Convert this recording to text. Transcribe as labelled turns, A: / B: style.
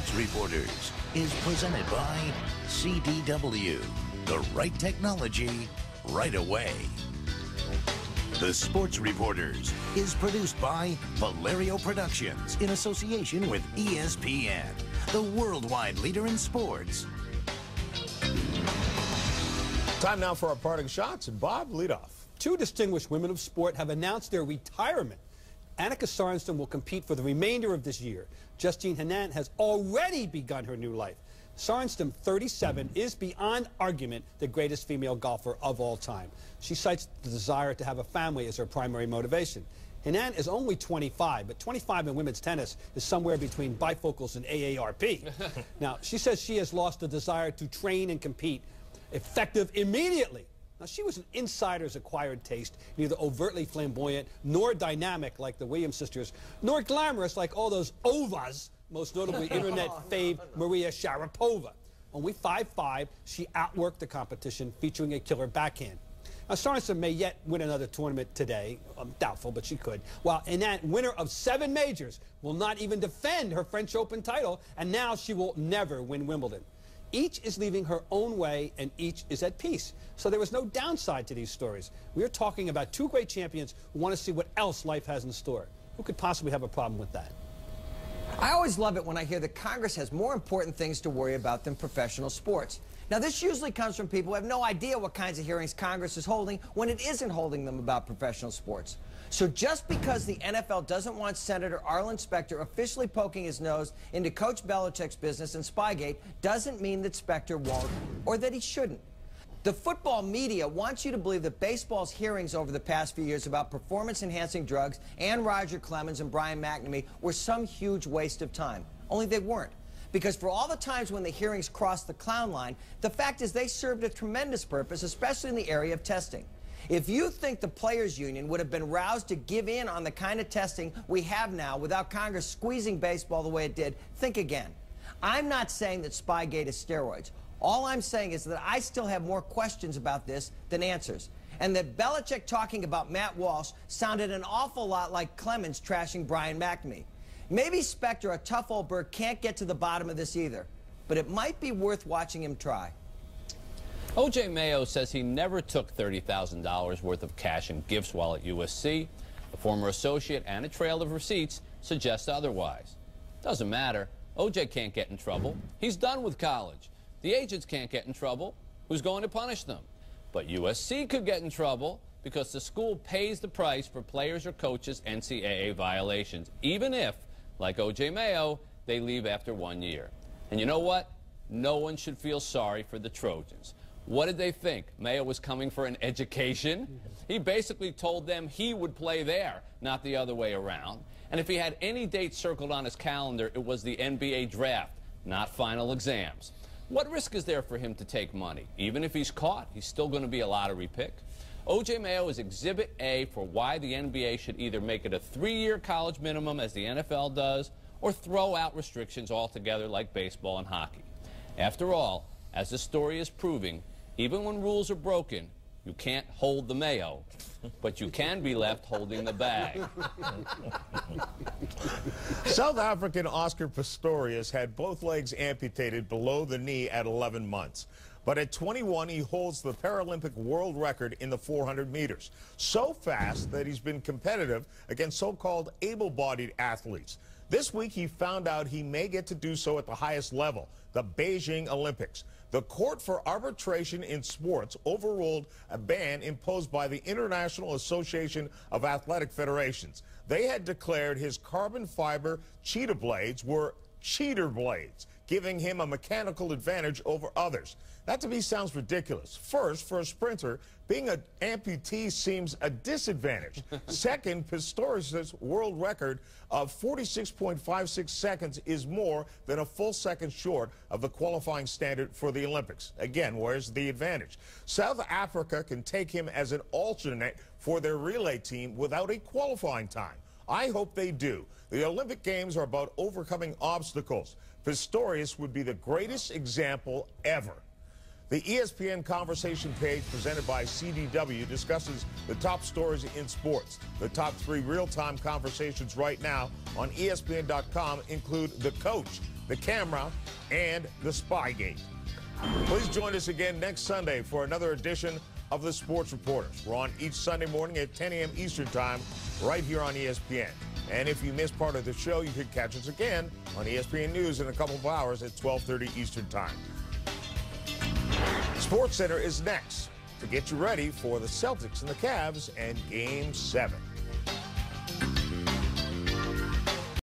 A: Sports Reporters is presented by CDW. The right technology, right away. The Sports Reporters is produced by Valerio Productions in association with ESPN, the worldwide leader in sports.
B: Time now for our parting shots, and Bob, lead off.
C: Two distinguished women of sport have announced their retirement. Annika Sorenstam will compete for the remainder of this year. Justine Henin has already begun her new life. Sorenstam, 37, is beyond argument the greatest female golfer of all time. She cites the desire to have a family as her primary motivation. Henin is only 25, but 25 in women's tennis is somewhere between bifocals and AARP. Now, she says she has lost the desire to train and compete effective immediately. Now, she was an insider's acquired taste, neither overtly flamboyant nor dynamic like the Williams sisters, nor glamorous like all those ovas, most notably internet fave Maria Sharapova. Only 5'5", she outworked the competition, featuring a killer backhand. Now, Sorenstam may yet win another tournament today. I'm doubtful, but she could. While Henin, winner of 7 majors, will not even defend her French Open title, and now she will never win Wimbledon. Each is leaving her own way, and each is at peace. So there was no downside to these stories. We are talking about two great champions who want to see what else life has in store. Who could possibly have a problem with that?
D: I always love it when I hear that Congress has more important things to worry about than professional sports. Now, this usually comes from people who have no idea what kinds of hearings Congress is holding when it isn't holding them about professional sports. So just because the NFL doesn't want Senator Arlen Specter officially poking his nose into Coach Belichick's business and Spygate doesn't mean that Specter won't or that he shouldn't. The football media wants you to believe that baseball's hearings over the past few years about performance-enhancing drugs and Roger Clemens and Brian McNamee were some huge waste of time. Only they weren't. Because for all the times when the hearings crossed the clown line, the fact is they served a tremendous purpose, especially in the area of testing. If you think the Players Union would have been roused to give in on the kind of testing we have now without Congress squeezing baseball the way it did, think again. I'm not saying that Spygate is steroids. All I'm saying is that I still have more questions about this than answers. And that Belichick talking about Matt Walsh sounded an awful lot like Clemens trashing Brian McNamee. Maybe Specter, a tough old bird, can't get to the bottom of this either. But it might be worth watching him try.
E: O.J. Mayo says he never took $30,000 worth of cash and gifts while at USC. A former associate and a trail of receipts suggest otherwise. Doesn't matter. O.J. can't get in trouble. He's done with college. The agents can't get in trouble. Who's going to punish them? But USC could get in trouble because the school pays the price for players or coaches' NCAA violations, even if, like O.J. Mayo, they leave after 1 year. And you know what? No one should feel sorry for the Trojans. What did they think? Mayo was coming for an education? He basically told them he would play there, not the other way around. And if he had any date circled on his calendar, it was the NBA draft, not final exams. What risk is there for him to take money? Even if he's caught, he's still going to be a lottery pick. O.J. Mayo is Exhibit A for why the NBA should either make it a 3-year college minimum, as the NFL does, or throw out restrictions altogether like baseball and hockey. After all, as the story is proving, even when rules are broken, you can't hold the Mayo, but you can be left holding the bag.
B: South African Oscar Pistorius had both legs amputated below the knee at 11 months. But at 21, he holds the Paralympic world record in the 400 meters. So fast that he's been competitive against so-called able-bodied athletes. This week, he found out he may get to do so at the highest level, the Beijing Olympics. The Court for Arbitration in Sports overruled a ban imposed by the International Association of Athletic Federations. They had declared his carbon fiber cheetah blades were cheater blades, giving him a mechanical advantage over others. That to me sounds ridiculous. First, for a sprinter, being an amputee seems a disadvantage. Second, Pistorius' world record of 46.56 seconds is more than a full second short of the qualifying standard for the Olympics. Again, where's the advantage? South Africa can take him as an alternate for their relay team without a qualifying time. I hope they do. The Olympic Games are about overcoming obstacles. Pistorius would be the greatest example ever. The ESPN Conversation page presented by CDW discusses the top stories in sports. The top 3 real-time conversations right now on ESPN.com include the coach, the camera, and the Spygate. Please join us again next Sunday for another edition of the Sports Reporters. We're on each Sunday morning at 10 a.m. Eastern Time, right here on ESPN. And if you missed part of the show, you can catch us again on ESPN News in a couple of hours at 12:30 Eastern Time. Sports Center is next to get you ready for the Celtics and the Cavs and Game 7.